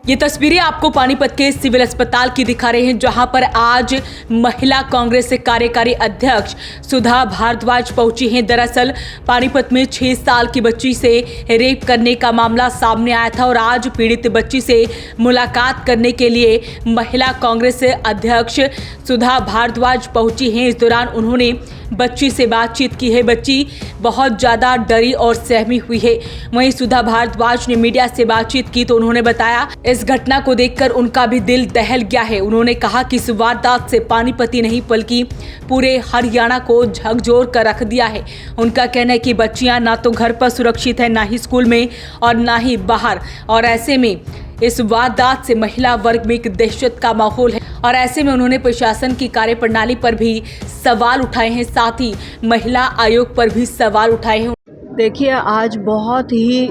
ये तस्वीरें आपको पानीपत के सिविल अस्पताल की दिखा रहे हैं, जहां पर आज महिला कांग्रेस कार्यकारी अध्यक्ष सुधा भारद्वाज पहुंची हैं। दरअसल पानीपत में 6 साल की बच्ची से रेप करने का मामला सामने आया था और आज पीड़ित बच्ची से मुलाकात करने के लिए महिला कांग्रेस अध्यक्ष सुधा भारद्वाज पहुंची हैं। इस दौरान उन्होंने बच्ची से बातचीत की है। बच्ची बहुत ज़्यादा डरी और सहमी हुई है। वहीं सुधा भारद्वाज ने मीडिया से बातचीत की तो उन्होंने बताया, इस घटना को देखकर उनका भी दिल दहल गया है। उन्होंने कहा कि इस वारदात से पानीपत ही नहीं बल्कि पूरे हरियाणा को झकझोर कर रख दिया है। उनका कहना है कि बच्चियां ना तो घर पर सुरक्षित है, ना ही स्कूल में और ना ही बाहर, और ऐसे में इस वारदात से महिला वर्ग में एक दहशत का माहौल है और ऐसे में उन्होंने प्रशासन की कार्यप्रणाली पर भी सवाल उठाए हैं, साथ ही महिला आयोग पर भी सवाल उठाए हैं। देखिए, आज बहुत ही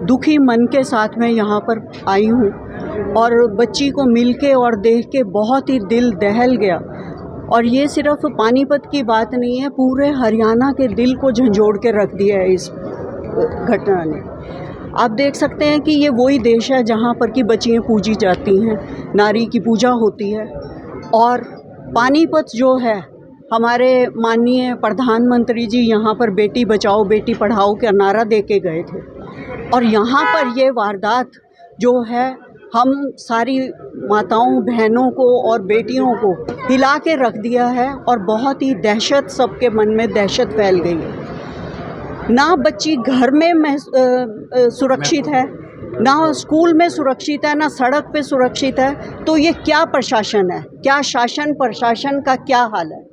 दुखी मन के साथ मैं यहाँ पर आई हूँ और बच्ची को मिलके और देख के बहुत ही दिल दहल गया। और ये सिर्फ पानीपत की बात नहीं है, पूरे हरियाणा के दिल को झंझोड़ के रख दिया है इस घटना ने। आप देख सकते हैं कि ये वही देश है जहाँ पर कि बच्चियाँ पूजी जाती हैं, नारी की पूजा होती है। और पानीपत जो है, हमारे माननीय प्रधानमंत्री जी यहाँ पर बेटी बचाओ बेटी पढ़ाओ का नारा दे के गए थे और यहाँ पर ये वारदात जो है, हम सारी माताओं बहनों को और बेटियों को हिला के रख दिया है और बहुत ही दहशत, सबके मन में दहशत फैल गई है। ना बच्ची घर में सुरक्षित है, ना स्कूल में सुरक्षित है, ना सड़क पे सुरक्षित है, तो ये क्या प्रशासन है? क्या शासन प्रशासन का क्या हाल है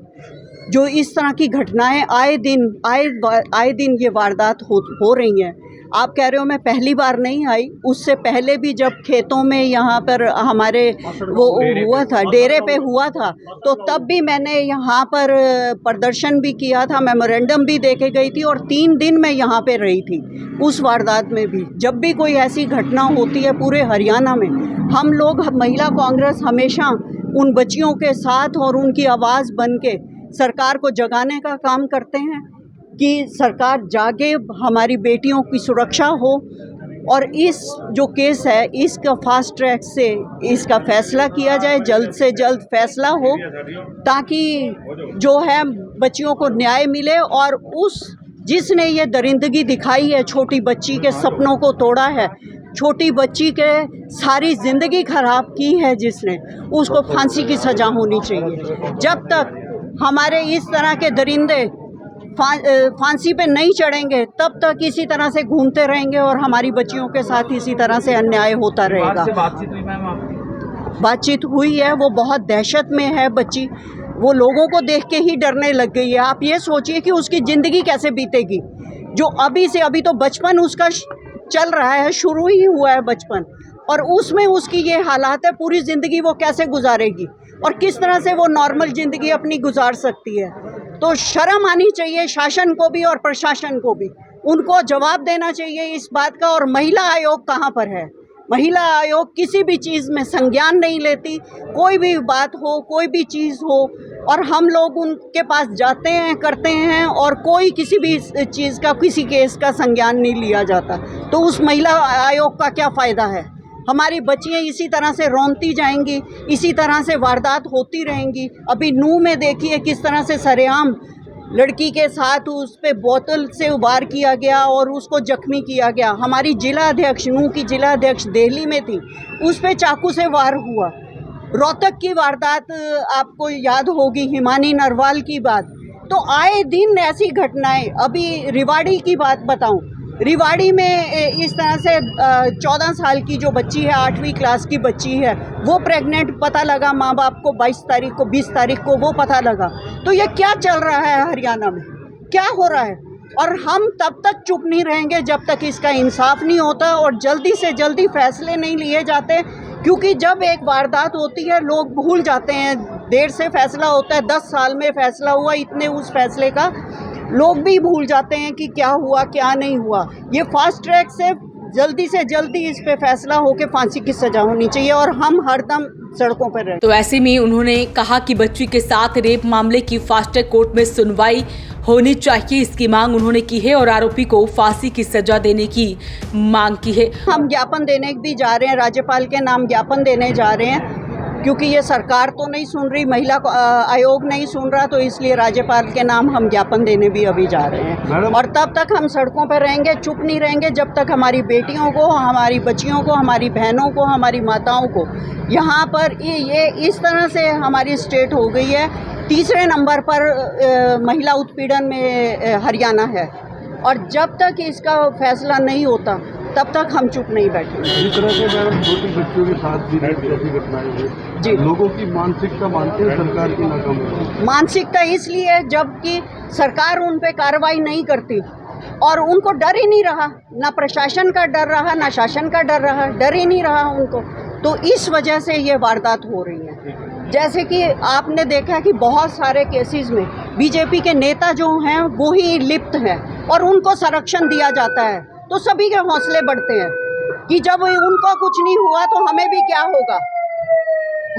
जो इस तरह की घटनाएं आए दिन ये वारदात हो रही हैं? आप कह रहे हो मैं पहली बार नहीं आई, उससे पहले भी जब खेतों में यहाँ पर हमारे वो हुआ था, डेरे पे हुआ था, तो तब भी मैंने यहाँ पर प्रदर्शन भी किया था, मेमोरेंडम भी दे के गई थी और 3 दिन मैं यहाँ पे रही थी उस वारदात में भी। जब भी कोई ऐसी घटना होती है पूरे हरियाणा में, हम लोग महिला कांग्रेस हमेशा उन बच्चियों के साथ और उनकी आवाज़ बन के सरकार को जगाने का काम करते हैं कि सरकार जागे, हमारी बेटियों की सुरक्षा हो और इस जो केस है इसका फास्ट ट्रैक से इसका फैसला किया जाए, जल्द से जल्द फैसला हो, ताकि जो है बच्चियों को न्याय मिले। और उस जिसने ये दरिंदगी दिखाई है, छोटी बच्ची के सपनों को तोड़ा है, छोटी बच्ची के सारी ज़िंदगी ख़राब की है, जिसने, उसको फांसी की सज़ा होनी चाहिए। जब तक हमारे इस तरह के दरिंदे फांसी पे नहीं चढ़ेंगे तब तक इसी तरह से घूमते रहेंगे और हमारी बच्चियों के साथ इसी तरह से अन्याय होता रहेगा। बातचीत हुई है, वो बहुत दहशत में है बच्ची, वो लोगों को देख के ही डरने लग गई है। आप ये सोचिए कि उसकी ज़िंदगी कैसे बीतेगी, जो अभी तो बचपन उसका चल रहा है, शुरू ही हुआ है बचपन, और उसमें उसकी ये हालात है, पूरी ज़िंदगी वो कैसे गुजारेगी और किस तरह से वो नॉर्मल ज़िंदगी अपनी गुजार सकती है। तो शर्म आनी चाहिए शासन को भी और प्रशासन को भी, उनको जवाब देना चाहिए इस बात का। और महिला आयोग कहाँ पर है? महिला आयोग किसी भी चीज़ में संज्ञान नहीं लेती, कोई भी बात हो, कोई भी चीज़ हो, और हम लोग उनके पास जाते हैं, करते हैं और कोई किसी भी चीज़ का, किसी केस का संज्ञान नहीं लिया जाता। तो उस महिला आयोग का क्या फ़ायदा है? हमारी बच्चियाँ इसी तरह से रोंती जाएंगी, इसी तरह से वारदात होती रहेंगी। अभी नूह में देखिए किस तरह से सरेआम लड़की के साथ उस पे बोतल से वार किया गया और उसको जख्मी किया गया। हमारी जिला अध्यक्ष, नूह की जिला अध्यक्ष दिल्ली में थी, उस पे चाकू से वार हुआ। रोहतक की वारदात आपको याद होगी, हिमानी नरवाल की बात। तो आए दिन ऐसी घटनाएं। अभी रिवाड़ी की बात बताऊं, रिवाड़ी में इस तरह से 14 साल की जो बच्ची है, 8वीं क्लास की बच्ची है, वो प्रेग्नेंट पता लगा माँ बाप को 20 तारीख को वो पता लगा। तो ये क्या चल रहा है हरियाणा में, क्या हो रहा है? और हम तब तक चुप नहीं रहेंगे जब तक इसका इंसाफ नहीं होता और जल्दी से जल्दी फैसले नहीं लिए जाते क्योंकि जब एक वारदात होती है लोग भूल जाते हैं, देर से फैसला होता है, 10 साल में फैसला हुआ, इतने उस फैसले का लोग भी भूल जाते हैं कि क्या हुआ क्या नहीं हुआ। ये फास्ट ट्रैक से जल्दी इस पे फैसला होके फांसी की सजा होनी चाहिए और हम हरदम सड़कों पर रहें। तो ऐसे में उन्होंने कहा कि बच्ची के साथ रेप मामले की फास्ट ट्रैक कोर्ट में सुनवाई होनी चाहिए, इसकी मांग उन्होंने की है और आरोपी को फांसी की सजा देने की मांग की है। हम ज्ञापन देने भी जा रहे हैं, राज्यपाल के नाम ज्ञापन देने जा रहे हैं, क्योंकि ये सरकार तो नहीं सुन रही, महिला आयोग नहीं सुन रहा, तो इसलिए राज्यपाल के नाम हम ज्ञापन देने भी अभी जा रहे हैं। और तब तक हम सड़कों पर रहेंगे, चुप नहीं रहेंगे जब तक हमारी बेटियों को, हमारी बच्चियों को, हमारी बहनों को, हमारी माताओं को यहाँ पर ये इस तरह से हमारी स्टेट हो गई है। तीसरे नंबर पर महिला उत्पीड़न में हरियाणा है और जब तक इसका फैसला नहीं होता तब तक हम चुप नहीं बैठेंगे। इस तरह से मैडम छोटी बच्चियों के साथ भी ऐसी घटनाएं हुई जी। लोगों की मानसिकता मानते हैं सरकार की नाकामी। मानसिकता इसलिए जबकि सरकार उन पे कार्रवाई नहीं करती और उनको डर ही नहीं रहा, ना प्रशासन का डर रहा, ना शासन का डर रहा, डर ही नहीं रहा उनको, तो इस वजह से ये वारदात हो रही है। जैसे कि आपने देखा कि बहुत सारे केसेस में बीजेपी के नेता जो हैं वो ही लिप्त हैं और उनको संरक्षण दिया जाता है, तो सभी के हौसले बढ़ते हैं कि जब उनको कुछ नहीं हुआ तो हमें भी क्या होगा।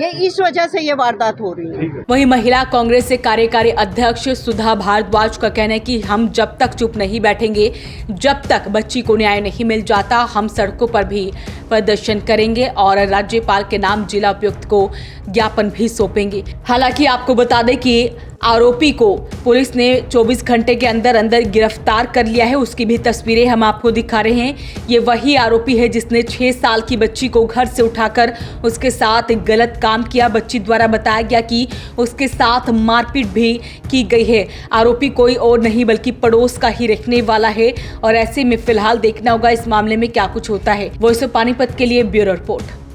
ये इस वजह से ये वारदात हो रही है। वहीं महिला कांग्रेस से कार्यकारी अध्यक्ष सुधा भारद्वाज का कहना है कि हम जब तक चुप नहीं बैठेंगे, जब तक बच्ची को न्याय नहीं मिल जाता, हम सड़कों पर भी प्रदर्शन करेंगे और राज्यपाल के नाम जिला उपायुक्त को ज्ञापन भी सौंपेंगे। हालांकि आपको बता दें कि आरोपी को पुलिस ने 24 घंटे के अंदर अंदर गिरफ्तार कर लिया है। उसकी भी तस्वीरें हम आपको दिखा रहे हैं। ये वही आरोपी है जिसने 6 साल की बच्ची को घर से उठाकर उसके साथ गलत काम किया। बच्ची द्वारा बताया गया कि उसके साथ मारपीट भी की गई है। आरोपी कोई और नहीं बल्कि पड़ोस का ही रहने वाला है और ऐसे में फिलहाल देखना होगा इस मामले में क्या कुछ होता है। वॉइस ऑफ पानीपत के लिए ब्यूरो रिपोर्ट।